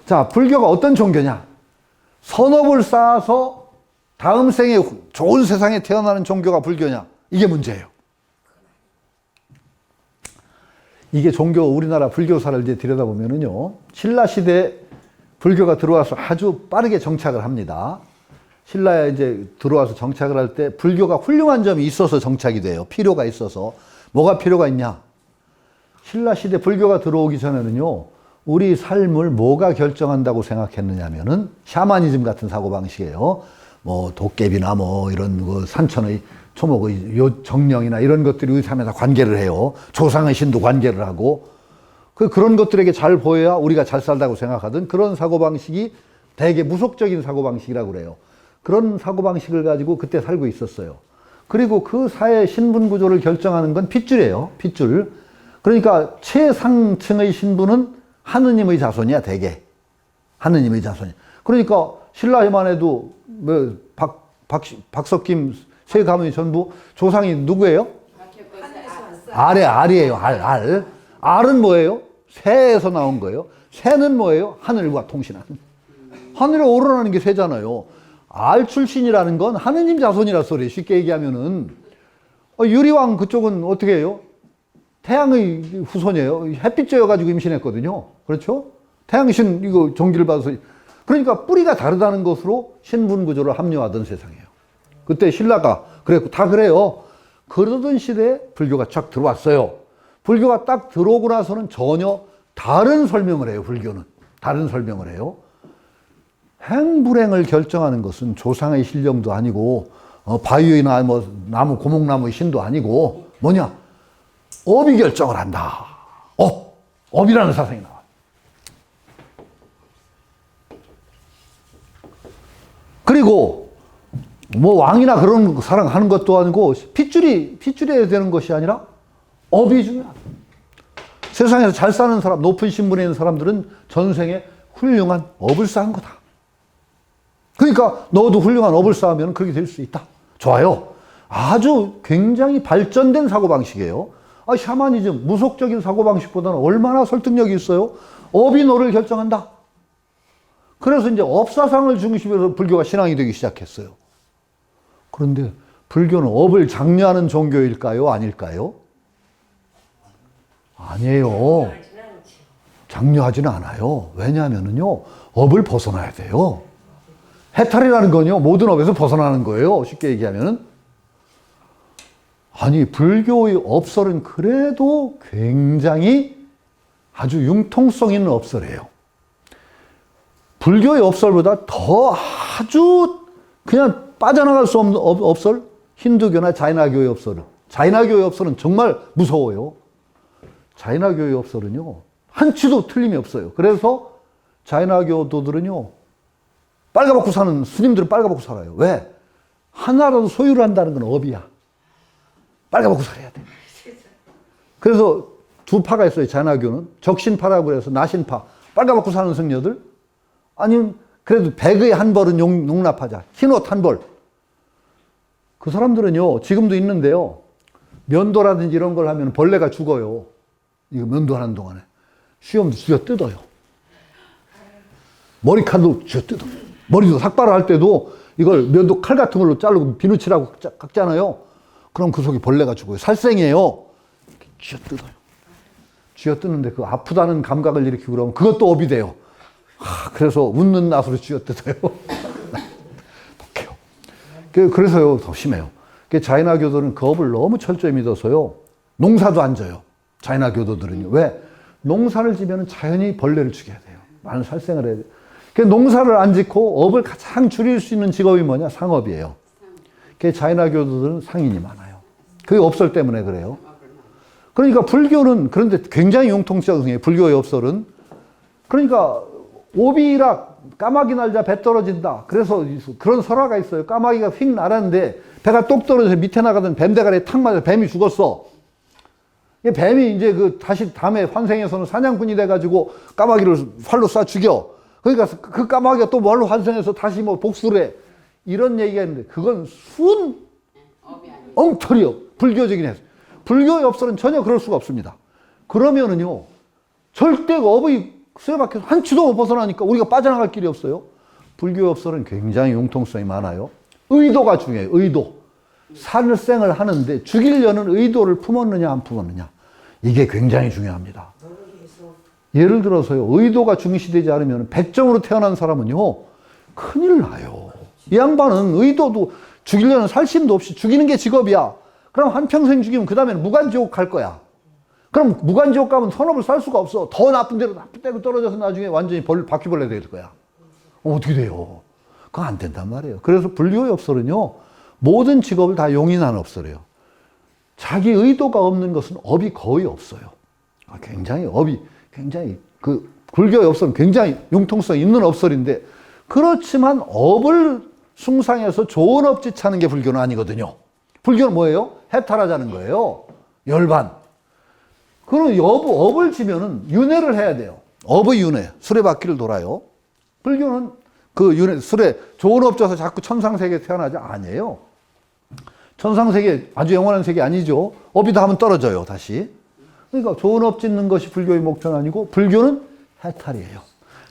자, 불교가 어떤 종교냐? 선업을 쌓아서 다음 생에 좋은 세상에 태어나는 종교가 불교냐? 이게 문제예요. 이게 종교, 우리나라 불교사를 이제 들여다보면은요, 신라시대에 불교가 들어와서 아주 빠르게 정착을 합니다. 신라에 이제 들어와서 정착을 할 때 불교가 훌륭한 점이 있어서 정착이 돼요. 필요가 있어서. 뭐가 필요가 있냐? 신라시대 불교가 들어오기 전에는요, 우리 삶을 뭐가 결정한다고 생각했느냐면은 샤머니즘 같은 사고방식이에요. 뭐 도깨비나 뭐 이런 그 산천의 초목의 정령이나 이런 것들이 우리 삶에 다 관계를 해요. 조상의 신도 관계를 하고 그런 것들에게 잘 보여야 우리가 잘 살다고 생각하던 그런 사고방식이 되게 무속적인 사고방식이라고 그래요. 그런 사고방식을 가지고 그때 살고 있었어요. 그리고 그 사회 신분 구조를 결정하는 건 핏줄이에요. 핏줄. 그러니까 최상층의 신분은 하느님의 자손이야, 대개. 하느님의 자손이야. 그러니까 신라에만 해도 뭐 박석김 세 가문이 전부 조상이 누구예요? 알이에요. 알. 알은 뭐예요? 새에서 나온 거예요. 새는 뭐예요? 하늘과 통신하는. 하늘에 오르라는 게 새잖아요. 알 출신이라는 건 하느님 자손이라 소리. 쉽게 얘기하면은 유리왕 그쪽은 어떻게 해요? 태양의 후손이에요. 햇빛 쬐어가지고 임신했거든요. 그렇죠? 태양신 이거 종기를 받아서. 그러니까 뿌리가 다르다는 것으로 신분 구조를 합리화하던 세상이에요. 그때 신라가 그랬고 다 그래요. 그러던 시대에 불교가 쫙 들어왔어요. 불교가 딱 들어오고 나서는 전혀 다른 설명을 해요. 불교는. 다른 설명을 해요. 행불행을 결정하는 것은 조상의 신령도 아니고 바위나 뭐 나무 고목나무의 신도 아니고 뭐냐? 업이 결정을 한다. 업이라는 사상이 나와요. 그리고 뭐 왕이나 그런 사랑하는 것도 아니고 핏줄이 되는 것이 아니라 업이 중요하다. 세상에서 잘 사는 사람, 높은 신분에 있는 사람들은 전생에 훌륭한 업을 쌓은 거다. 그러니까 너도 훌륭한 업을 쌓으면 그렇게 될 수 있다. 좋아요. 아주 굉장히 발전된 사고방식이에요. 샤머니즘, 무속적인 사고방식보다는 얼마나 설득력이 있어요? 업이 너를 결정한다. 그래서 이제 업사상을 중심으로 불교가 신앙이 되기 시작했어요. 그런데 불교는 업을 장려하는 종교일까요? 아닐까요? 아니에요. 장려하지는 않아요. 왜냐하면요, 업을 벗어나야 돼요. 해탈이라는 건요, 모든 업에서 벗어나는 거예요. 쉽게 얘기하면은. 아니, 불교의 업설은 그래도 굉장히 아주 융통성 있는 업설이에요. 불교의 업설보다 더 아주 그냥 빠져나갈 수 없는 업설? 힌두교나 자이나교의 업설은. 자이나교의 업설은 정말 무서워요. 자이나교의 업설은요, 한치도 틀림이 없어요. 그래서 자이나교도들은요, 빨가벗고 사는, 스님들은 빨가벗고 살아요. 왜? 하나라도 소유를 한다는 건 업이야. 빨가벗고 살아야 돼. 그래서 두 파가 있어요, 자이나교는. 적신파라고 해서 나신파. 빨가벗고 사는 승려들. 아니면 그래도 백의 한 벌은 용납하자. 흰옷 한 벌. 그 사람들은요, 지금도 있는데요, 면도라든지 이런 걸 하면 벌레가 죽어요. 이거 면도하는 동안에. 수염도 쥐어 뜯어요. 머리카락도 쥐어 뜯어요. 머리도 삭발을 할 때도 이걸 면도 칼 같은 걸로 자르고 비누칠하고 깎잖아요. 그럼 그 속에 벌레가 죽어요. 살생이에요. 쥐어 뜯어요. 쥐어 뜯는데 그 아프다는 감각을 일으키고 그러면 그것도 업이 돼요. 그래서 웃는 낫으로 쥐어 뜯어요. 독해요. 그래서요, 더 심해요. 자이나교도는 그 업을 너무 철저히 믿어서요, 농사도 안 져요. 자이나교도들은요. 왜? 농사를 지면 자연히 벌레를 죽여야 돼요. 많은 살생을 해야 돼요. 농사를 안 짓고 업을 가장 줄일 수 있는 직업이 뭐냐? 상업이에요. 자이나교도들은 상인이 많아요. 그게 업설 때문에 그래요. 그러니까 불교는 그런데 굉장히 융통성이에요. 불교의 업설은. 그러니까 오비락, 까마귀 날자 배 떨어진다. 그래서 그런 설화가 있어요. 까마귀가 휙 날았는데 배가 똑 떨어져서 밑에 나가던 뱀 대가리에 탁 맞아서 뱀이 죽었어. 뱀이 이제 다시 다음에 환생해서는 사냥꾼이 돼가지고 까마귀를 활로 쏴 죽여. 그러니까 그 까마귀가 또 뭘로 환생해서 다시 뭐 복수를 해. 이런 얘기가 있는데 그건 순 엉터리요. 불교적인 해석. 불교의 업설은 전혀 그럴 수가 없습니다. 그러면은요, 절대 업의 수레바퀴에서 한 치도 못 벗어나니까 우리가 빠져나갈 길이 없어요. 불교업설은 굉장히 융통성이 많아요. 의도가 중요해요. 의도. 살생을 하는데 죽이려는 의도를 품었느냐 안 품었느냐. 이게 굉장히 중요합니다. 예를 들어서요. 의도가 중시되지 않으면 백정으로 태어난 사람은요. 큰일 나요. 이 양반은 의도도 죽이려는 살심도 없이 죽이는 게 직업이야. 그럼 한평생 죽이면 그 다음에는 무간지옥 갈 거야. 그럼 무간지옥 가면 선업을 살 수가 없어. 더 나쁜 데로 떨어져서 나중에 완전히 바퀴벌레 될 거야. 어떻게 돼요? 그거 안 된단 말이에요. 그래서 불교의 업설은요. 모든 직업을 다 용인하는 업설이에요. 자기 의도가 없는 것은 업이 거의 없어요. 굉장히 불교의 업설은 굉장히 융통성 있는 업설인데 그렇지만 업을 숭상해서 좋은 업짓 차는 게 불교는 아니거든요. 불교는 뭐예요? 해탈하자는 거예요. 열반. 그럼 업을 지면은 윤회를 해야 돼요. 업의 윤회. 수레바퀴를 돌아요. 불교는 그 윤회, 좋은 업 져서 자꾸 천상세계에 태어나지 아니에요. 천상세계 아주 영원한 세계 아니죠. 업이 다 하면 떨어져요, 다시. 그러니까 좋은 업 짓는 것이 불교의 목표는 아니고 불교는 해탈이에요.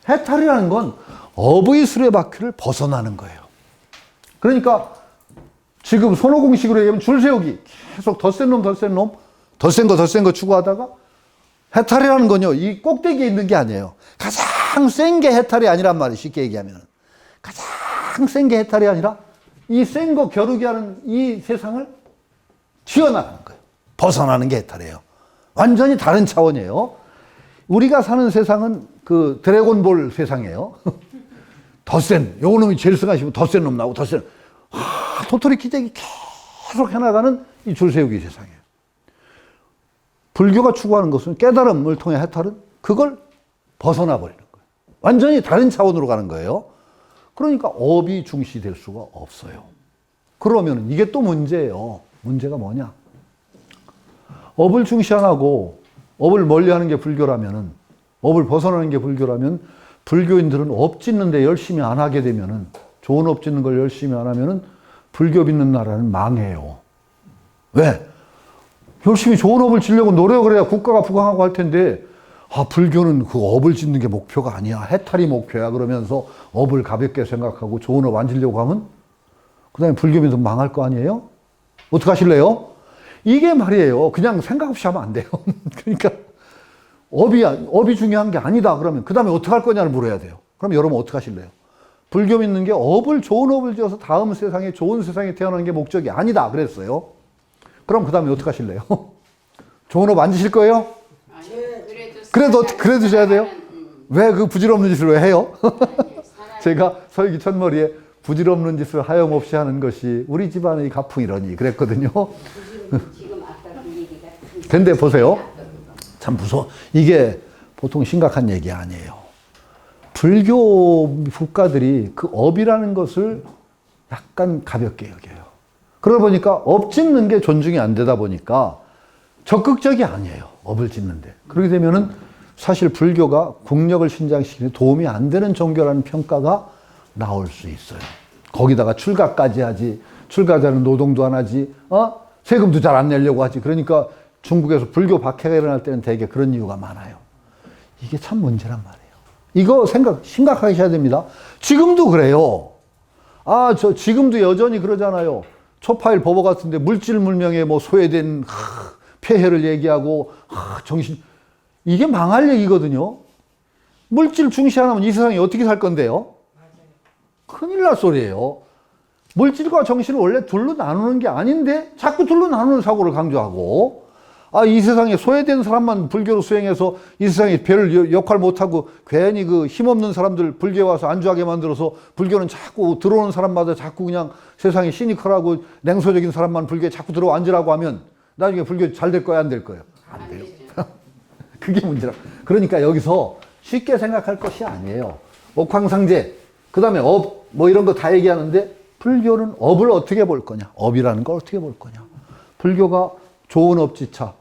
해탈이라는 건 업의 수레바퀴를 벗어나는 거예요. 그러니까 지금 손오공식으로 얘기하면 줄 세우기. 계속 더 센 놈, 더 센 거 추구하다가 해탈이라는 건요, 이 꼭대기에 있는 게 아니에요. 가장 센 게 해탈이 아니란 말이에요, 쉽게 얘기하면. 가장 센 게 해탈이 아니라 이 센 거 겨루기 하는 이 세상을 튀어나가는 거예요. 벗어나는 게 해탈이에요. 완전히 다른 차원이에요. 우리가 사는 세상은 그 드래곤볼 세상이에요. 더 센, 요 놈이 제일 승하시면 더 센 놈 나오고 더 센. 도토리 기재기 계속 해나가는 이 줄세우기 세상이에요. 불교가 추구하는 것은 깨달음을 통해 해탈은 그걸 벗어나 버리는 거예요. 완전히 다른 차원으로 가는 거예요. 그러니까 업이 중시될 수가 없어요. 그러면 이게 또 문제예요. 문제가 뭐냐? 업을 중시 안 하고 업을 멀리하는 게 불교라면은, 업을 벗어나는 게 불교라면 불교인들은 업 짓는데 열심히 안 하게 되면은, 좋은 업 짓는 걸 열심히 안 하면은 불교 믿는 나라는 망해요. 왜? 열심히 좋은 업을 지려고 노력을 해야 국가가 부강하고 할 텐데, 불교는 그 업을 짓는 게 목표가 아니야. 해탈이 목표야. 그러면서 업을 가볍게 생각하고 좋은 업 안 지려고 하면 그 다음에 불교 믿으면 망할 거 아니에요? 어떡하실래요? 이게 말이에요. 그냥 생각 없이 하면 안 돼요. 그러니까 업이 중요한 게 아니다. 그러면 그 다음에 어떡할 거냐를 물어야 돼요. 그럼 여러분 어떡하실래요? 불교 믿는 게 좋은 업을 지어서 다음 세상에 좋은 세상에 태어나는 게 목적이 아니다. 그랬어요. 그럼 그 다음에 어떡하실래요? 좋은 업 안 지실 거예요? 그래도 줘야 돼요? 왜 그 부질없는 짓을 왜 해요? 제가 설기 첫머리에 부질없는 짓을 하염없이 하는 것이 우리 집안의 가풍이러니 그랬거든요. 근데 보세요. 참 무서워. 이게 보통 심각한 얘기 아니에요. 불교 국가들이 그 업이라는 것을 약간 가볍게 여겨요. 그러다 보니까 업 짓는 게 존중이 안 되다 보니까 적극적이 아니에요. 업을 짓는데. 그렇게 되면은 사실 불교가 국력을 신장시키는 도움이 안 되는 종교라는 평가가 나올 수 있어요. 거기다가 출가까지 하지. 출가자는 노동도 안 하지. 세금도 잘 안 내려고 하지. 그러니까 중국에서 불교 박해가 일어날 때는 되게 그런 이유가 많아요. 이게 참 문제란 말이에요. 이거 심각하게 하셔야 됩니다. 지금도 그래요. 지금도 여전히 그러잖아요. 초파일 법어 같은데 물질 물명에 뭐 소외된 폐해를 얘기하고 이게 망할 얘기거든요. 물질 중시 안 하면 이 세상에 어떻게 살 건데요? 큰일 날 소리예요. 물질과 정신을 원래 둘로 나누는 게 아닌데 자꾸 둘로 나누는 사고를 강조하고, 이 세상에 소외된 사람만 불교로 수행해서 이 세상에 별 역할 못하고 괜히 그 힘없는 사람들 불교에 와서 안주하게 만들어서 불교는 자꾸 들어오는 사람마다 자꾸 그냥 세상에 시니컬하고 냉소적인 사람만 불교에 자꾸 들어와 앉으라고 하면 나중에 불교 잘 될 거야, 안 될 거예요? 안 돼요. 그게 문제라. 그러니까 여기서 쉽게 생각할 것이 아니에요. 옥황상제, 그 다음에 업, 뭐 이런 거 다 얘기하는데 불교는 업을 어떻게 볼 거냐? 업이라는 걸 어떻게 볼 거냐? 불교가 좋은 업지차,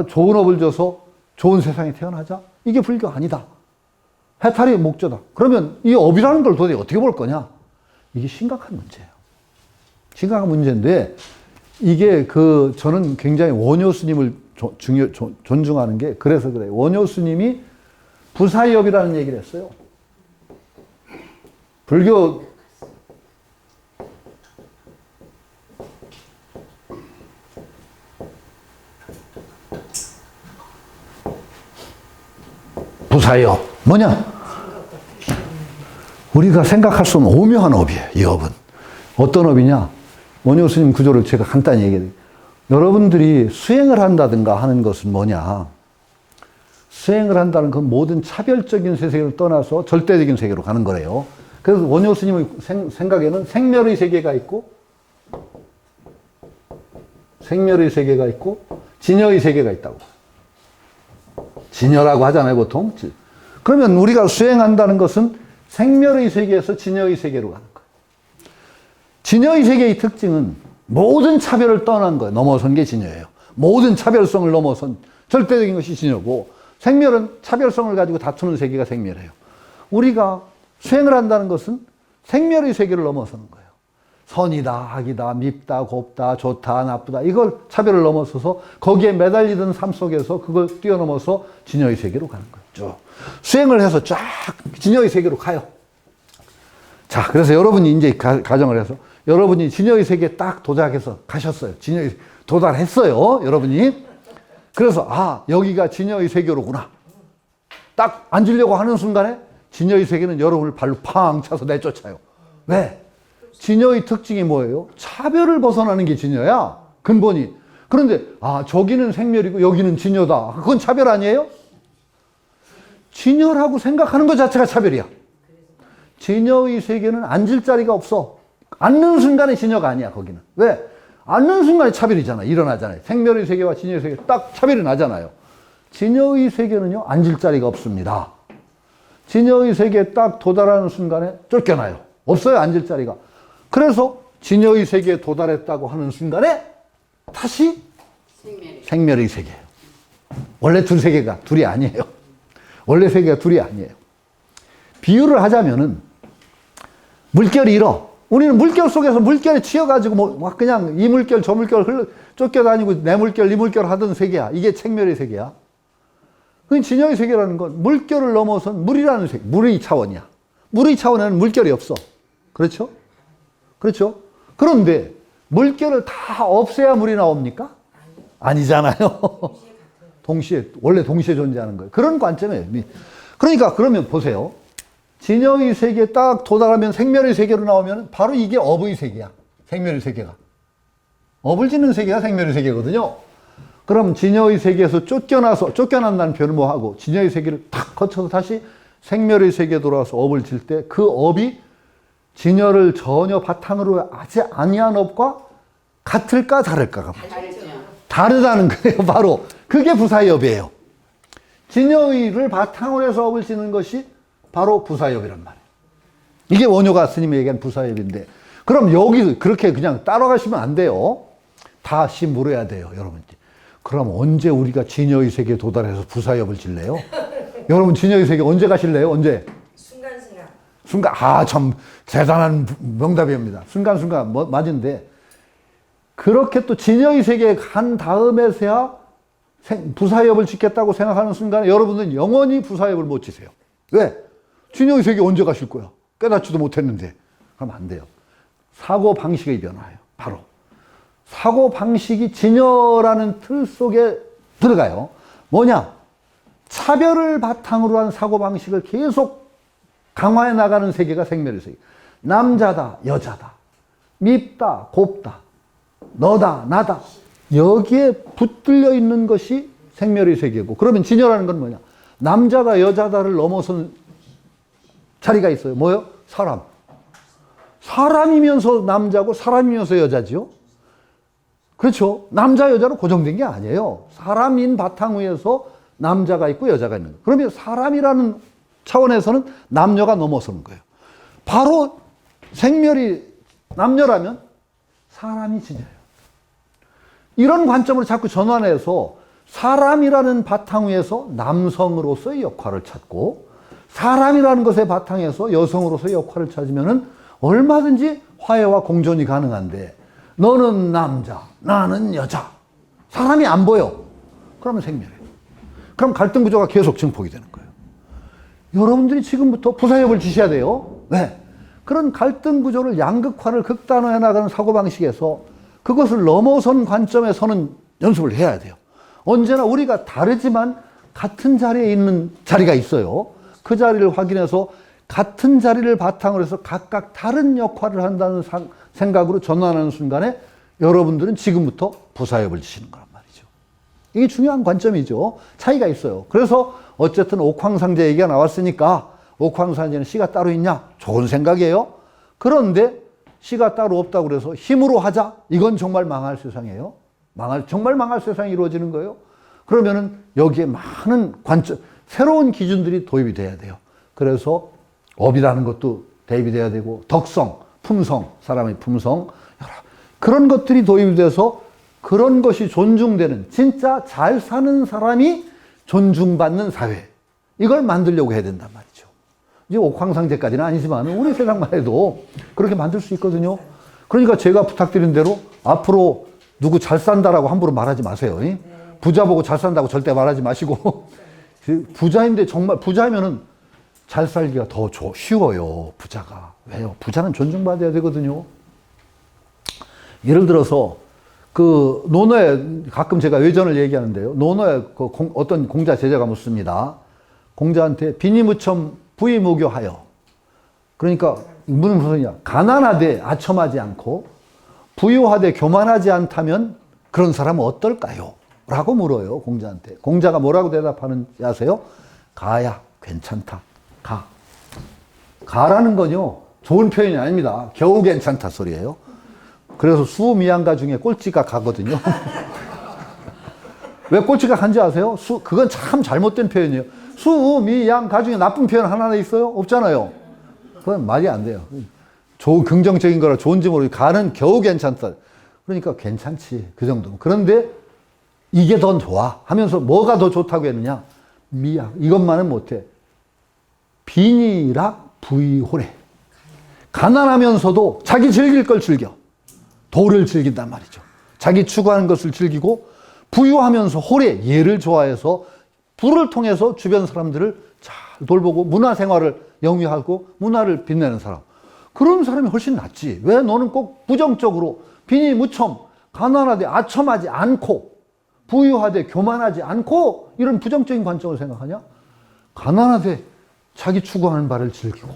좋은 업을 져서 좋은 세상에 태어나자? 이게 불교 아니다. 해탈이 목적이다. 그러면 이 업이라는 걸 도대체 어떻게 볼 거냐? 이게 심각한 문제예요. 심각한 문제인데, 이게 저는 굉장히 원효 스님을 존중하는 게 그래서 그래요. 원효 스님이 부사이업이라는 얘기를 했어요. 불교 부사이업 뭐냐? 우리가 생각할 수 없는 오묘한 업이에요. 이 업은 어떤 업이냐? 원효 스님 구조를 제가 간단히 얘기해요. 여러분들이 수행을 한다든가 하는 것은 뭐냐? 수행을 한다는 건 모든 차별적인 세계를 떠나서 절대적인 세계로 가는 거래요. 그래서 원효 스님의 생각에는 생멸의 세계가 있고 생멸의 세계가 있고 진여의 세계가 있다고. 진여라고 하잖아요, 보통. 그러면 우리가 수행한다는 것은 생멸의 세계에서 진여의 세계로 가는 거예요. 진여의 세계의 특징은 모든 차별을 떠난 거예요. 넘어선 게 진여예요. 모든 차별성을 넘어선 절대적인 것이 진여고, 생멸은 차별성을 가지고 다투는 세계가 생멸이에요. 우리가 수행을 한다는 것은 생멸의 세계를 넘어서는 거예요. 선이다, 악이다, 밉다, 곱다, 좋다, 나쁘다, 이걸 차별을 넘어서서 거기에 매달리던 삶 속에서 그걸 뛰어넘어서 진여의 세계로 가는 거죠. 수행을 해서 쫙 진여의 세계로 가요. 자, 그래서 여러분이 이제 가정을 해서 여러분이 진여의 세계에 딱 도착해서 가셨어요. 진여의 도달했어요, 여러분이. 그래서 아, 여기가 진여의 세계로구나. 딱 앉으려고 하는 순간에 진여의 세계는 여러분을 발로 팡 차서 내쫓아요. 왜? 진여의 특징이 뭐예요? 차별을 벗어나는 게 진여야, 근본이. 그런데 아, 저기는 생멸이고 여기는 진여다. 그건 차별 아니에요? 진여라고 생각하는 것 자체가 차별이야. 진여의 세계는 앉을 자리가 없어. 앉는 순간에 진여가 아니야, 거기는. 왜? 앉는 순간에 차별이잖아. 일어나잖아요. 생멸의 세계와 진여의 세계 딱 차별이 나잖아요. 진여의 세계는요, 앉을 자리가 없습니다. 진여의 세계에 딱 도달하는 순간에 쫓겨나요. 없어요, 앉을 자리가. 그래서 진여의 세계에 도달했다고 하는 순간에 다시 생멸의 세계예요. 원래 둘이 아니에요. 원래 세계가 둘이 아니에요. 비유를 하자면은 물결이 일어. 우리는 물결 속에서 물결에 치여가지고 뭐 그냥 이 물결 저 물결 쫓겨다니고 내 물결 이 물결 하던 세계야. 이게 생멸의 세계야. 그 진여의 세계라는 건 물결을 넘어선 물이라는 세계, 물의 차원이야. 물의 차원에는 물결이 없어. 그렇죠? 그렇죠? 그런데 물결을 다 없애야 물이 나옵니까? 아니잖아요. 원래 동시에 존재하는 거예요. 그런 관점이에요. 그러니까 그러면 보세요. 진여의 세계에 딱 도달하면 생멸의 세계로 나오면 바로 이게 업의 세계야. 생멸의 세계가. 업을 짓는 세계가 생멸의 세계거든요. 그럼 진여의 세계에서 쫓겨난다는 표현을 뭐 하고, 진여의 세계를 탁 거쳐서 다시 생멸의 세계에 돌아와서 업을 질 때 그 업이 진여를 전혀 바탕으로 하지 아니한 업과 같을까 다를까가 다르다는 거예요. 바로 그게 부사이업이에요. 진여의를 바탕으로 해서 업을 짓는 것이 바로 부사이업이란 말이에요. 이게 원효가 스님이 얘기한 부사이업인데, 그럼 여기 그렇게 그냥 따라가시면 안 돼요. 다시 물어야 돼요, 여러분. 그럼 언제 우리가 진여의 세계에 도달해서 부사이업을 질래요? 여러분 진여의 세계 언제 가실래요? 언제? 순간. 아, 참 대단한 명답입니다. 순간순간 맞은데, 그렇게 또 진여의 세계에 간 다음에서야 부사이업을 짓겠다고 생각하는 순간에 여러분은 영원히 부사이업을 못 지세요. 왜? 진여의 세계 언제 가실 거야? 깨닫지도 못했는데. 그럼 안 돼요. 사고 방식의 변화예요. 바로 사고 방식이 진여라는 틀 속에 들어가요. 뭐냐? 차별을 바탕으로 한 사고 방식을 계속 강화해 나가는 세계가 생멸의 세계. 남자다, 여자다, 밉다, 곱다, 너다, 나다. 여기에 붙들려 있는 것이 생멸의 세계고, 그러면 진여라는 건 뭐냐? 남자다, 여자다를 넘어선 자리가 있어요. 뭐요? 사람. 사람이면서 남자고 사람이면서 여자지요? 그렇죠? 남자, 여자로 고정된 게 아니에요. 사람인 바탕 위에서 남자가 있고 여자가 있는 거예요. 그러면 사람이라는 차원에서는 남녀가 넘어서는 거예요. 바로 생멸이 남녀라면 사람이 진여예요. 이런 관점으로 자꾸 전환해서 사람이라는 바탕 위에서 남성으로서의 역할을 찾고, 사람이라는 것의 바탕에서 여성으로서의 역할을 찾으면은 얼마든지 화해와 공존이 가능한데, 너는 남자, 나는 여자, 사람이 안 보여. 그러면 생멸해요. 그럼 갈등 구조가 계속 증폭이 되는 거예요. 여러분들이 지금부터 부사협을 지셔야 돼요. 왜? 그런 갈등 구조를 양극화를 극단화해 나가는 사고방식에서 그것을 넘어선 관점에서는 연습을 해야 돼요. 언제나 우리가 다르지만 같은 자리에 있는 자리가 있어요. 그 자리를 확인해서 같은 자리를 바탕으로 해서 각각 다른 역할을 한다는 생각으로 전환하는 순간에 여러분들은 지금부터 부사협을 지시는 거란 말이죠. 이게 중요한 관점이죠. 차이가 있어요. 그래서 어쨌든 옥황상제 얘기가 나왔으니까 옥황상제는 씨가 따로 있냐? 좋은 생각이에요. 그런데 씨가 따로 없다고 그래서 힘으로 하자? 이건 정말 망할 세상이에요. 정말 망할 세상이 이루어지는 거예요. 그러면은 여기에 많은 관점, 새로운 기준들이 도입이 돼야 돼요. 그래서 업이라는 것도 대입이 돼야 되고, 덕성, 품성, 사람의 품성, 그런 것들이 도입이 돼서 그런 것이 존중되는, 진짜 잘 사는 사람이 존중받는 사회. 이걸 만들려고 해야 된단 말이죠. 이제 옥황상제까지는 아니지만 우리 세상만 해도 그렇게 만들 수 있거든요. 그러니까 제가 부탁드린 대로 앞으로 누구 잘 산다라고 함부로 말하지 마세요. 부자 보고 잘 산다고 절대 말하지 마시고 부자인데 정말 부자면은 잘 살기가 더 쉬워요. 부자가. 왜요? 부자는 존중받아야 되거든요. 예를 들어서 그 논어에 가끔 제가 외전을 얘기하는데요. 논어에 어떤 공자 제자가 묻습니다. 공자한테 비니무첨 부의무교하여. 그러니까 무슨 소리냐? 가난하되 아첨하지 않고 부유하되 교만하지 않다면 그런 사람은 어떨까요? 라고 물어요. 공자한테. 공자가 뭐라고 대답하는지 아세요? 가야 괜찮다. 가. 가라는 건요. 좋은 표현이 아닙니다. 겨우 괜찮다 소리예요. 그래서 수미양가 중에 꼴찌가 가거든요. 왜 꼴찌가 간지 아세요? 그건 참 잘못된 표현이에요. 수미양가 중에 나쁜 표현 하나 있어요? 없잖아요. 그건 말이 안 돼요. 좋은 긍정적인 거라 좋은지 모르고 가는 겨우 괜찮다. 그러니까 괜찮지. 그 정도. 그런데 이게 더 좋아 하면서 뭐가 더 좋다고 했느냐? 미약. 이것만은 못해. 빈이락 부의호래. 가난하면서도 자기 즐길 걸 즐겨. 도를 즐긴단 말이죠. 자기 추구하는 것을 즐기고 부유하면서 호래, 예를 좋아해서 부를 통해서 주변 사람들을 잘 돌보고 문화생활을 영위하고 문화를 빛내는 사람. 그런 사람이 훨씬 낫지. 왜 너는 꼭 부정적으로 빈이무첨, 가난하되 아첨하지 않고 부유하되 교만하지 않고 이런 부정적인 관점을 생각하냐? 가난하되 자기 추구하는 바를 즐기고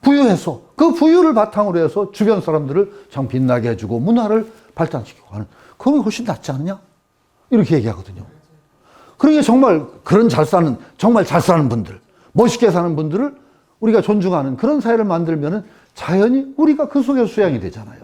부유해서 그 부유를 바탕으로 해서 주변 사람들을 참 빛나게 해주고 문화를 발전시키고 하는 그게 훨씬 낫지 않느냐? 이렇게 얘기하거든요. 그러게 정말 그런 정말 잘 사는 분들, 멋있게 사는 분들을 우리가 존중하는 그런 사회를 만들면은 자연히 우리가 그 속에서 수양이 되잖아요.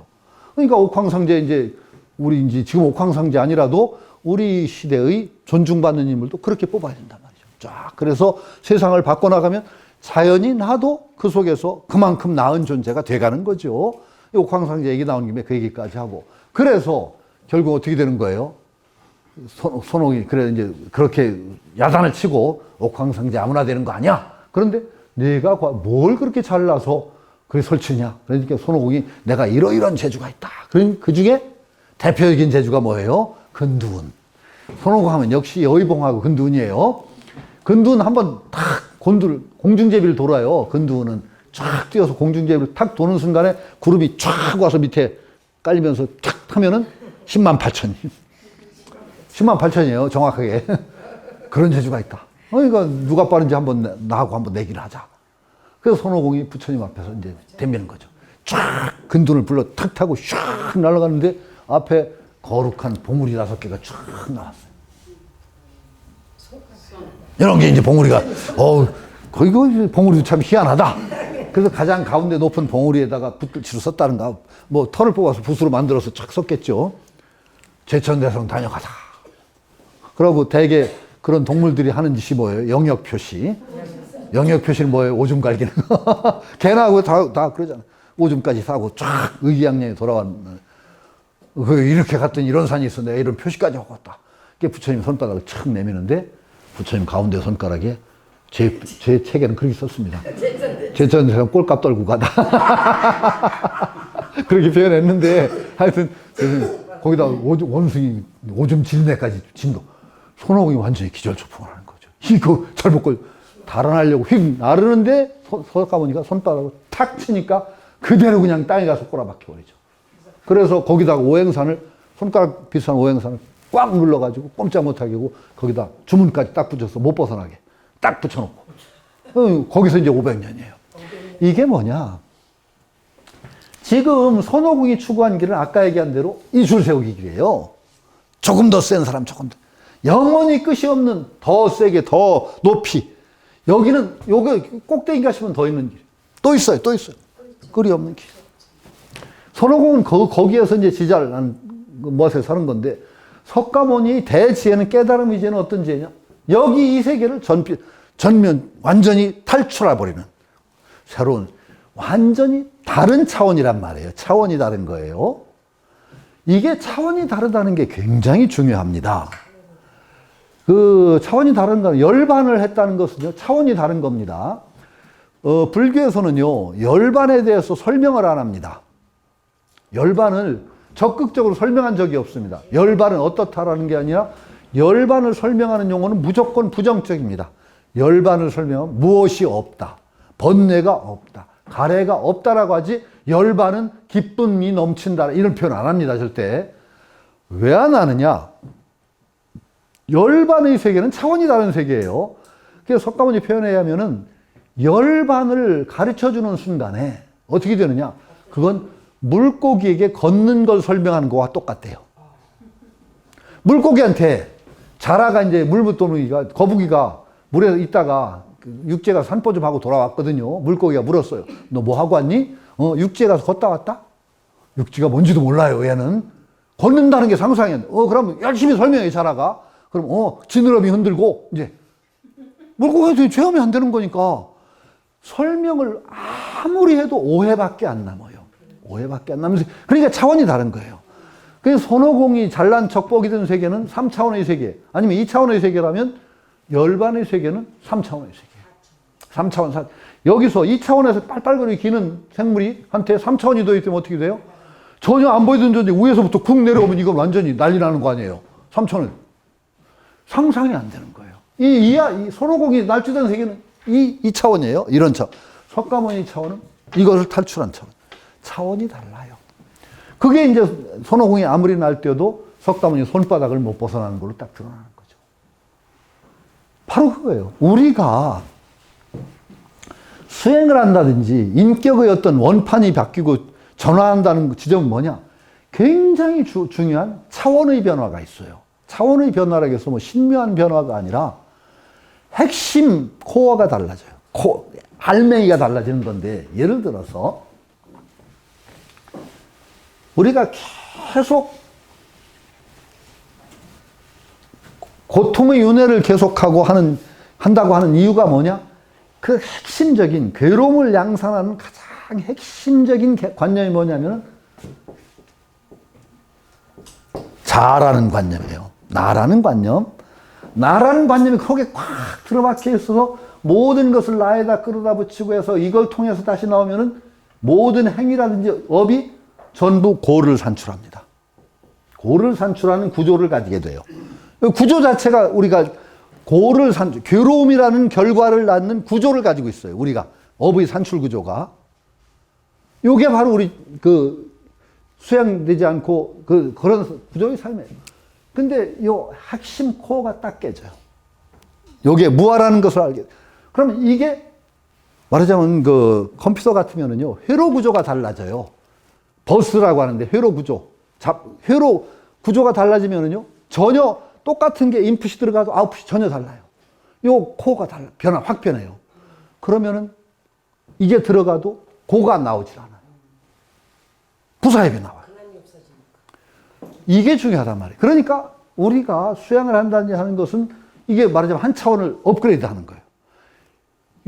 그러니까 옥황상제 우리 지금 옥황상제 아니라도 우리 시대의 존중받는 인물도 그렇게 뽑아야 된단 말이죠. 쫙. 그래서 세상을 바꿔나가면 자연히 나도 그 속에서 그만큼 나은 존재가 돼가는 거죠. 옥황상제 얘기 나온 김에 그 얘기까지 하고. 그래서 결국 어떻게 되는 거예요? 손옥이 그래 이제 그렇게 야단을 치고 옥황상제 아무나 되는 거 아니야? 그런데 내가 뭘 그렇게 잘나서 그게 설치냐? 그러니까 손오공이 내가 이러이러한 재주가 있다. 그 중에 대표적인 재주가 뭐예요? 근두운. 손오공 하면 역시 여의봉하고 근두운이에요. 근두운 한번 탁 공중제비를 돌아요. 근두운은 쫙 뛰어서 공중제비를 탁 도는 순간에 구름이 쫙 와서 밑에 깔리면서 탁 하면은 10만 8천이. 10만 8천이에요. 정확하게. 그런 재주가 있다. 그러니까 누가 빠른지 나하고 한번 내기를 하자. 그래서 손오공이 부처님 앞에서 이제 덤비는 거죠. 쫙 근둔을 불러 탁 타고 슉 날아가는데 앞에 거룩한 봉우리 5개가 쫙 나왔어요. 이런 게 이제 봉우리가, 거기 봉우리도 참 희한하다. 그래서 가장 가운데 높은 봉우리에다가 붓글씨로 썼다는가, 뭐 털을 뽑아서 붓으로 만들어서 착 썼겠죠. 제천대성 다녀가다. 그러고 대개 그런 동물들이 하는 짓이 뭐예요? 영역 표시. 영역 표시는 뭐예요? 오줌 갈기는 거. 개나 다 그러잖아. 오줌까지 싸고 쫙 의기양양에 돌아왔는. 이렇게 갔더니 이런 산이 있어. 내가 이런 표시까지 하고 왔다. 부처님 손바닥을 착 내미는데 부처님 가운데 손가락에 제 책에는 그렇게 썼습니다. 제천대성 꼴값 떨고 가다. 그렇게 표현했는데 하여튼 거기다 원숭이 오줌 질내까지 진도. 손오공이 완전히 기절초풍을 하는 거죠. 이거 잘 먹고 달아나려고 휙 나르는데 석가모니가 손바닥으로 탁 치니까 그대로 그냥 땅에 가서 꼬라박혀 버리죠. 그래서 거기다가 오행산을, 손가락 비슷한 오행산을 꽉 눌러가지고 꼼짝 못하게 하고 거기다 주문까지 딱 붙여서 못 벗어나게 딱 붙여놓고 거기서 이제 500년이에요. 이게 뭐냐? 지금 손오공이 추구한 길은 아까 얘기한 대로 이 줄 세우기 길이에요. 조금 더 센 사람, 조금 더. 영원히 끝이 없는 더 세게, 더 높이. 여기는, 요게 꼭대기 가시면 더 있는 길. 또 있어요, 또 있어요. 끝이 없는 길. 손오공은 거기에서 이제 지자를 멋에 서는 건데, 석가모니 대지혜는 깨달음 이제는 어떤 지혜냐? 여기 이 세계를 전면 완전히 탈출해버리는 새로운, 완전히 다른 차원이란 말이에요. 차원이 다른 거예요. 이게 차원이 다르다는 게 굉장히 중요합니다. 그 차원이 다른 건 열반을 했다는 것은요, 차원이 다른 겁니다. 불교에서는요, 열반에 대해서 설명을 안 합니다. 열반을 적극적으로 설명한 적이 없습니다. 열반은 어떻다라는 게 아니라 열반을 설명하는 용어는 무조건 부정적입니다. 열반을 설명하면 무엇이 없다, 번뇌가 없다, 가래가 없다라고 하지, 열반은 기쁨이 넘친다 이런 표현 안 합니다. 절대. 왜 안 하느냐? 열반의 세계는 차원이 다른 세계예요. 그래서 석가모니 표현에 의하면은 열반을 가르쳐주는 순간에 어떻게 되느냐? 그건 물고기에게 걷는 걸 설명하는 거와 똑같대요. 물고기한테 자라가 이제 물붓도둑이가, 거북이가 물에 있다가 육지에 가서 산보 좀 하고 돌아왔거든요. 물고기가 물었어요. 너 뭐 하고 왔니? 육지에 가서 걷다 왔다? 육지가 뭔지도 몰라요, 얘는. 걷는다는 게 상상이 안 돼. 그럼 열심히 설명해, 자라가. 그럼, 지느러미 흔들고, 이제. 물고기한테 체험이 안 되는 거니까. 설명을 아무리 해도 오해밖에 안 남아요. 오해밖에 안 남으면서. 그러니까 차원이 다른 거예요. 그래서 손오공이 잘난 척복이 된 세계는 3차원의 세계. 아니면 2차원의 세계라면 열반의 세계는 3차원의 세계. 3차원, 4. 여기서 2차원에서 빨빨거리게 기는 생물이 한테 3차원이 더 있으면 어떻게 돼요? 전혀 안 보이던 존재 위에서부터 쿵 내려오면 이건 완전히 난리 나는 거 아니에요. 3차원. 상상이 안 되는 거예요. 이 손오공이 날뛰던 세계는 이 차원이에요. 이런 차원. 석가모니 차원은 이것을 탈출한 차원. 차원이 달라요. 그게 이제 손오공이 아무리 날뛰어도 석가모니 손바닥을 못 벗어나는 걸로 딱 드러나는 거죠. 바로 그거예요. 우리가 수행을 한다든지 인격의 어떤 원판이 바뀌고 전환한다는 지점은 뭐냐? 굉장히 중요한 차원의 변화가 있어요. 차원의 변화라고 해서 뭐 신묘한 변화가 아니라 핵심 코어가 달라져요. 알맹이가 달라지는 건데, 예를 들어서 우리가 계속 고통의 윤회를 계속하고 한다고 하는 이유가 뭐냐? 그 핵심적인 괴로움을 양산하는 가장 핵심적인 관념이 뭐냐면 자라는 관념이에요. 나라는 관념. 나라는 관념이 거기에 꽉 들어박혀 있어서 모든 것을 나에다 끌어다 붙이고 해서 이걸 통해서 다시 나오면은 모든 행위라든지 업이 전부 고를 산출합니다. 고를 산출하는 구조를 가지게 돼요. 구조 자체가 우리가 고를 괴로움이라는 결과를 낳는 구조를 가지고 있어요. 우리가 업의 산출 구조가. 요게 바로 우리 수양되지 않고 그런 구조의 삶이에요. 근데 요 핵심 코어가 딱 깨져요. 요게 무아라는 것을 알게. 그러면 이게 말하자면 컴퓨터 같으면은요, 회로 구조가 달라져요. 버스라고 하는데 회로 구조. 회로 구조가 달라지면은요, 전혀 똑같은 게 인풋이 들어가도 아웃풋이 전혀 달라요. 요 코어가 확 변해요. 그러면은 이게 들어가도 고가 나오질 않아요. 부사입이 나와요. 이게 중요하단 말이에요. 그러니까 우리가 수양을 한다는 하는 것은 이게 말하자면 한 차원을 업그레이드 하는 거예요.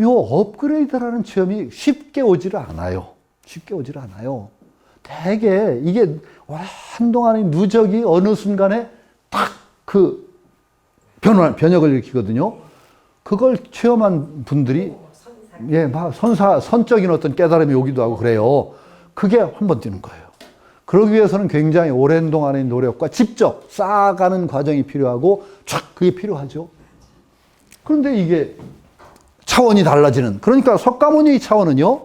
요 업그레이드라는 체험이 쉽게 오지를 않아요. 쉽게 오지를 않아요. 되게 이게 한동안의 누적이 어느 순간에 딱 변혁을 일으키거든요. 그걸 체험한 분들이, 선적인 어떤 깨달음이 오기도 하고 그래요. 그게 한 번 뛰는 거예요. 그러기 위해서는 굉장히 오랜 동안의 노력과 직접 쌓아가는 과정이 필요하고, 그게 필요하죠. 그런데 이게 차원이 달라지는. 그러니까 석가모니 차원은요,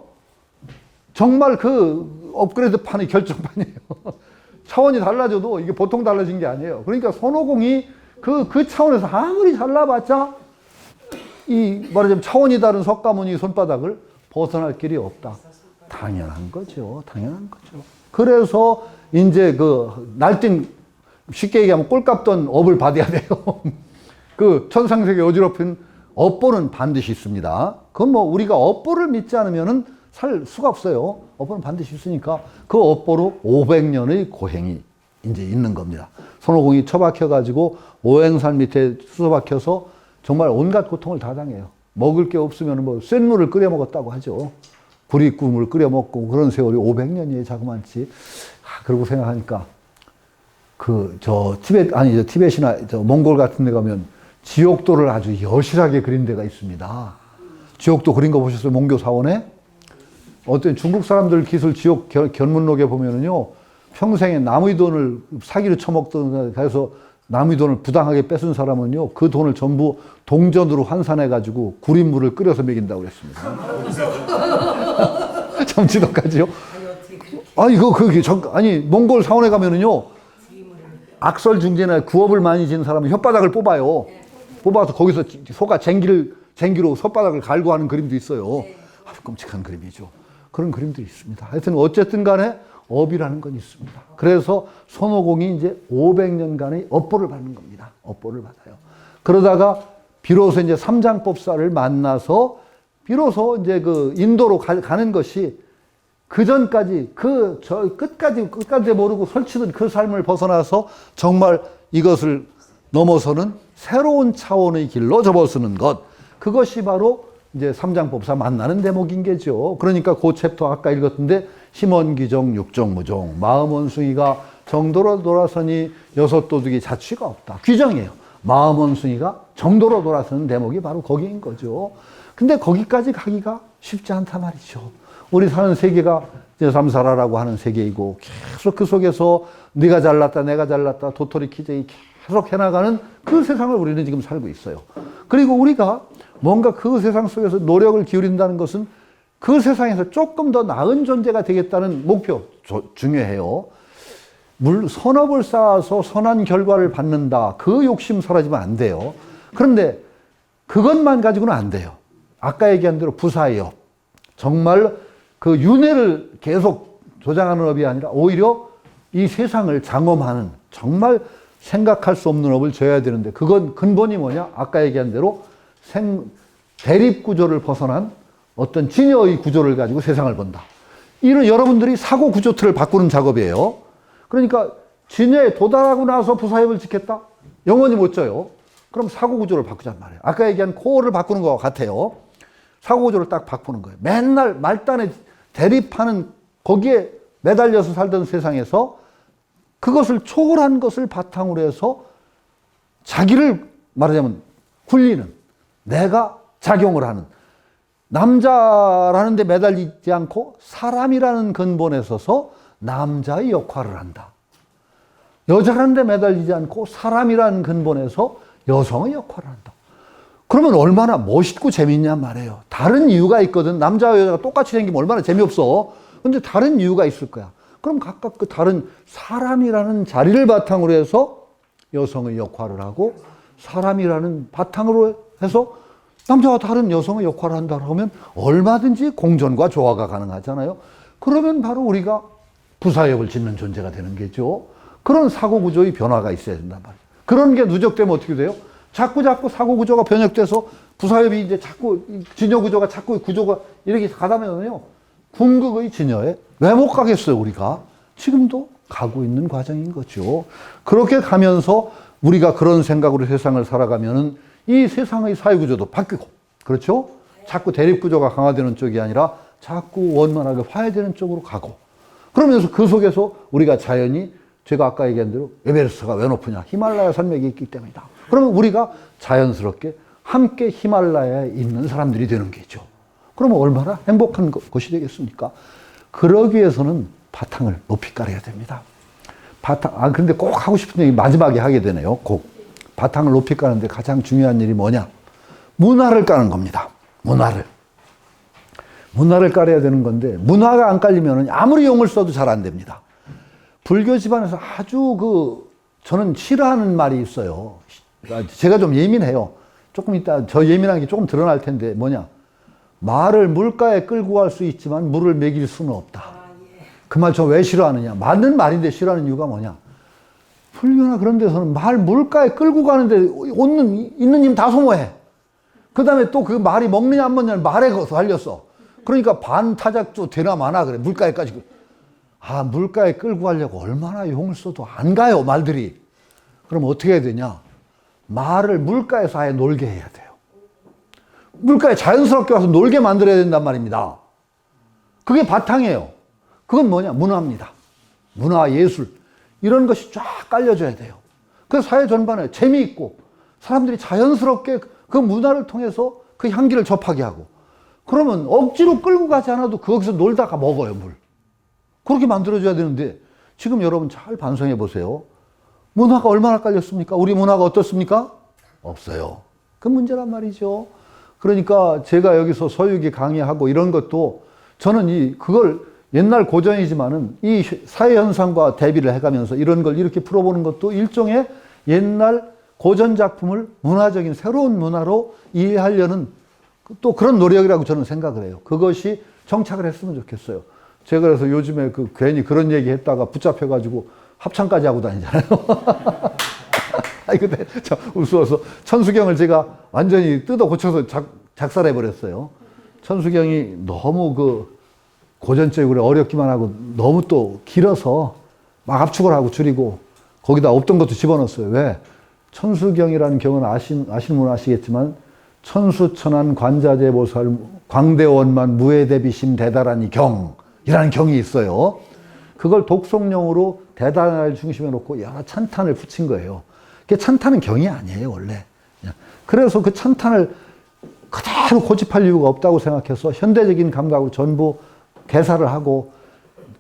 정말 그 업그레이드판의 결정판이에요. 차원이 달라져도 이게 보통 달라진 게 아니에요. 그러니까 손오공이 그 차원에서 아무리 잘라봤자 말하자면 차원이 다른 석가모니 손바닥을 벗어날 길이 없다. 당연한 거죠. 당연한 거죠. 그래서 이제 날뛴, 쉽게 얘기하면 꼴값던 업을 받아야 돼요. 그 천상세계 어지럽힌 업보는 반드시 있습니다. 그건 뭐 우리가 업보를 믿지 않으면은 살 수가 없어요. 업보는 반드시 있으니까 그 업보로 500년의 고행이 이제 있는 겁니다. 손오공이 처박혀가지고 오행산 밑에 수소박혀서 정말 온갖 고통을 다 당해요. 먹을 게 없으면 뭐 센 물을 끓여 먹었다고 하죠. 구리국물 끓여 먹고 그런 세월이 500년이에요. 자그만치. 그러고 생각하니까 티벳이나 몽골 같은 데 가면 지옥도를 아주 여실하게 그린 데가 있습니다. 지옥도 그린 거 보셨어요? 몽교 사원에? 어떤 중국 사람들 기술 지옥 견문록에 보면은요, 평생에 남의 돈을 사기로 처먹던, 그래서 남의 돈을 부당하게 뺏은 사람은요, 그 돈을 전부 동전으로 환산해가지고 구린물을 끓여서 먹인다고 그랬습니다. 참 지독하지요? 아니, 몽골 사원에 가면은요, 악설 중재나 구업을 많이 지은 사람은 혓바닥을 뽑아요. 뽑아서 거기서 소가 쟁기로 혓바닥을 갈고 하는 그림도 있어요. 아주 끔찍한 그림이죠. 그런 그림들이 있습니다. 하여튼 어쨌든 간에 업이라는 건 있습니다. 그래서 손오공이 이제 500년간의 업보를 받는 겁니다. 업보를 받아요. 그러다가 비로소 이제 삼장법사를 만나서 비로소 이제 인도로 가는 것이 그 전까지 끝까지 모르고 설치던 그 삶을 벗어나서 정말 이것을 넘어서는 새로운 차원의 길로 접어서는 것. 그것이 바로 이제 삼장법사 만나는 대목인 게죠. 그러니까 그 챕터 아까 읽었는데 심원기정 육정무종 마음원숭이가 정도로 돌아서니 여섯도둑이 자취가 없다. 규정이에요. 마음원숭이가 정도로 돌아서는 대목이 바로 거기인 거죠. 근데 거기까지 가기가 쉽지 않단 말이죠. 우리 사는 세계가 삼사라라고 하는 세계이고 계속 그 속에서 네가 잘났다 내가 잘났다 도토리 키재기 계속 해나가는 그 세상을 우리는 지금 살고 있어요. 그리고 우리가 뭔가 그 세상 속에서 노력을 기울인다는 것은 그 세상에서 조금 더 나은 존재가 되겠다는 목표 중요해요. 선업을 쌓아서 선한 결과를 받는다. 그 욕심 사라지면 안 돼요. 그런데 그것만 가지고는 안 돼요. 아까 얘기한 대로 부사의 업. 정말 그 윤회를 계속 조장하는 업이 아니라 오히려 이 세상을 장엄하는 정말 생각할 수 없는 업을 져야 되는데 그건 근본이 뭐냐? 아까 얘기한 대로 대립구조를 벗어난 어떤 진여의 구조를 가지고 세상을 본다. 이런 여러분들이 사고 구조틀을 바꾸는 작업이에요. 그러니까 진여에 도달하고 나서 부사협을 짓겠다? 영원히 못 져요. 그럼 사고 구조를 바꾸잔 말이에요. 아까 얘기한 코어를 바꾸는 것과 같아요. 사고 구조를 딱 바꾸는 거예요. 맨날 말단에 대립하는 거기에 매달려서 살던 세상에서 그것을 초월한 것을 바탕으로 해서 자기를 말하자면 굴리는 내가 작용을 하는 남자라는 데 매달리지 않고 사람이라는 근본에 서서 남자의 역할을 한다. 여자라는 데 매달리지 않고 사람이라는 근본에서 여성의 역할을 한다. 그러면 얼마나 멋있고 재밌냔 말이에요. 다른 이유가 있거든. 남자와 여자가 똑같이 생기면 얼마나 재미없어. 근데 다른 이유가 있을 거야. 그럼 각각 그 다른 사람이라는 자리를 바탕으로 해서 여성의 역할을 하고 사람이라는 바탕으로 해서 남자와 다른 여성의 역할을 한다 그러면 얼마든지 공존과 조화가 가능하잖아요. 그러면 바로 우리가 부사협을 짓는 존재가 되는 게죠. 그런 사고구조의 변화가 있어야 된단 말이에요. 그런 게 누적되면 어떻게 돼요? 자꾸 사고구조가 변혁돼서 부사협이 이제 자꾸 진여구조가 자꾸 구조가 이렇게 가다 보면요. 궁극의 진여에 왜 못 가겠어요, 우리가? 지금도 가고 있는 과정인 거죠. 그렇게 가면서 우리가 그런 생각으로 세상을 살아가면은 이 세상의 사회구조도 바뀌고, 그렇죠? 자꾸 대립구조가 강화되는 쪽이 아니라 자꾸 원만하게 화해되는 쪽으로 가고, 그러면서 그 속에서 우리가 자연히 제가 아까 얘기한 대로 에베레스트가 왜 높으냐? 히말라야 산맥이 있기 때문이다. 그러면 우리가 자연스럽게 함께 히말라야에 있는 사람들이 되는 게죠. 그러면 얼마나 행복한 것이 되겠습니까? 그러기 위해서는 바탕을 높이 깔아야 됩니다. 근데 꼭 하고 싶은 얘기 마지막에 하게 되네요. 꼭. 바탕을 높이 까는데 가장 중요한 일이 뭐냐? 문화를 까는 겁니다. 문화를 깔아야 되는 건데, 문화가 안 깔리면 아무리 용을 써도 잘 안 됩니다. 불교 집안에서 아주 저는 싫어하는 말이 있어요. 제가 좀 예민해요. 조금 이따 저 예민한 게 조금 드러날 텐데, 뭐냐. 말을 물가에 끌고 갈 수 있지만 물을 먹일 수는 없다. 그 말 저 왜 싫어하느냐. 맞는 말인데 싫어하는 이유가 뭐냐. 불교나 그런 데서는 말 물가에 끌고 가는데 있는 힘 다 소모해. 그 다음에 또 그 말이 먹느냐 안 먹느냐 말에 달렸어. 그러니까 반타작조 되나 마나 그래. 물가에까지. 물가에 끌고 가려고 얼마나 용을 써도 안 가요, 말들이. 그럼 어떻게 해야 되냐. 말을 물가에서 아예 놀게 해야 돼요. 물가에 자연스럽게 와서 놀게 만들어야 된단 말입니다. 그게 바탕이에요. 그건 뭐냐? 문화입니다. 문화, 예술. 이런 것이 쫙 깔려줘야 돼요. 그래서 사회 전반에 재미있고 사람들이 자연스럽게 그 문화를 통해서 그 향기를 접하게 하고, 그러면 억지로 끌고 가지 않아도 거기서 놀다가 먹어요, 물. 그렇게 만들어줘야 되는데, 지금 여러분 잘 반성해 보세요. 문화가 얼마나 깔렸습니까? 우리 문화가 어떻습니까? 없어요. 그 문제란 말이죠. 그러니까 제가 여기서 서유기 강의하고 이런 것도 저는 그걸 옛날 고전이지만은 이 사회 현상과 대비를 해가면서 이런 걸 이렇게 풀어보는 것도 일종의 옛날 고전 작품을 문화적인 새로운 문화로 이해하려는 또 그런 노력이라고 저는 생각을 해요. 그것이 정착을 했으면 좋겠어요. 제가 그래서 요즘에 괜히 그런 얘기 했다가 붙잡혀가지고 합창까지 하고 다니잖아요. 근데 저 우스워서 천수경을 제가 완전히 뜯어 고쳐서 작살해 버렸어요. 천수경이 너무 고전적으로 어렵기만 하고 너무 또 길어서 막 압축을 하고 줄이고 거기다 없던 것도 집어넣었어요. 왜? 천수경이라는 경은 아시는 분은 아시겠지만, 천수천안 관자재보살 광대원만 무해대비심 대다라니 경이라는 경이 있어요. 그걸 독송용으로 대단할 중심에 놓고 여러 찬탄을 붙인 거예요. 그게 찬탄은 경이 아니에요, 원래. 그래서 그 찬탄을 그대로 고집할 이유가 없다고 생각해서 현대적인 감각으로 전부 개사를 하고,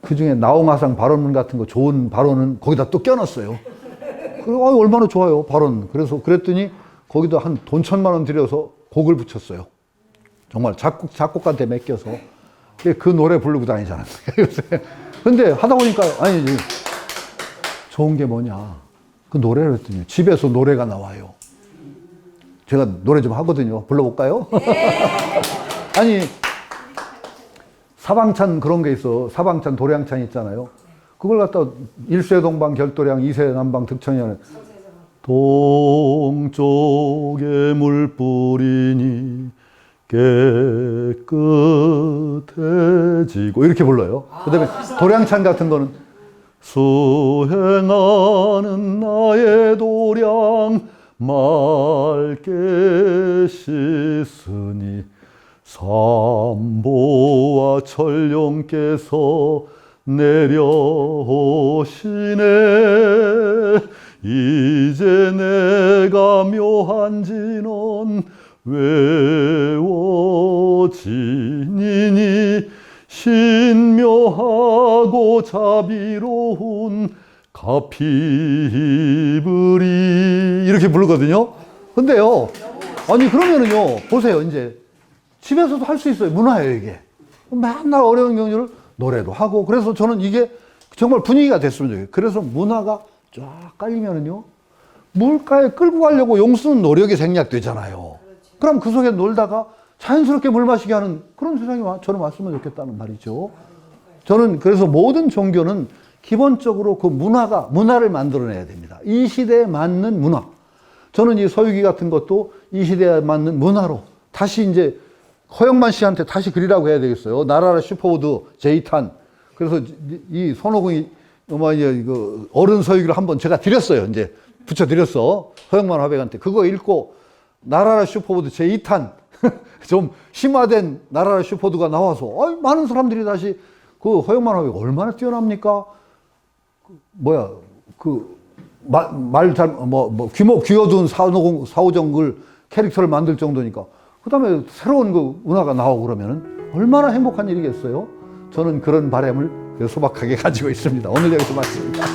그 중에 나홍화상 발언문 같은 거 좋은 발언은 거기다 또 껴놨어요. 그리고 얼마나 좋아요, 발언. 그래서 그랬더니 거기다 한 돈 1,000만 원 들여서 곡을 붙였어요. 정말 작곡가한테 맡겨서. 그 노래 부르고 다니잖아요. 근데 하다 보니까, 좋은 게 뭐냐. 그 노래를 했더니 집에서 노래가 나와요. 제가 노래 좀 하거든요. 불러볼까요? 아니, 사방찬 그런 게 있어. 사방찬 도량찬 있잖아요. 그걸 갖다 일세동방 결도량 이세남방 득천이라는, 동쪽에 물뿌리니 깨끗해지고 이렇게 불러요. 그 다음에 도량찬 같은 거는 수행하는 나의 도량 맑게 씻으니 삼보와 천룡께서 내려오시네. 이제 내가 묘한 진언 외워지니니 신묘하고 자비로운 가피브리 이렇게 부르거든요. 근데요, 그러면은요, 보세요. 이제 집에서도 할 수 있어요. 문화예요, 이게. 맨날 어려운 경주를 노래도 하고. 그래서 저는 이게 정말 분위기가 됐으면 좋겠어요. 그래서 문화가 쫙 깔리면은요, 물가에 끌고 가려고 용 쓰는 노력이 생략되잖아요. 그럼 그 속에 놀다가 자연스럽게 물 마시게 하는 그런 세상이 저는 왔으면 좋겠다는 말이죠. 저는 그래서 모든 종교는 기본적으로 그 문화를 만들어내야 됩니다. 이 시대에 맞는 문화. 저는 이 서유기 같은 것도 이 시대에 맞는 문화로 다시 이제 허영만 씨한테 다시 그리라고 해야 되겠어요. 나라라 슈퍼우드 제2탄. 그래서 이 손오공이 어른 서유기를 한번 제가 드렸어요. 이제 붙여드렸어. 허영만 화백한테. 그거 읽고 나라라 슈퍼우드 제2탄. 좀 심화된 나라라 슈퍼우드가 나와서 많은 사람들이 다시 그 허영만 화백 얼마나 뛰어납니까? 규모 귀어둔 사오정글 캐릭터를 만들 정도니까. 그 다음에 새로운 그 문화가 나오고 그러면은 얼마나 행복한 일이겠어요? 저는 그런 바람을 소박하게 가지고 있습니다. 오늘 여기서 마칩니다.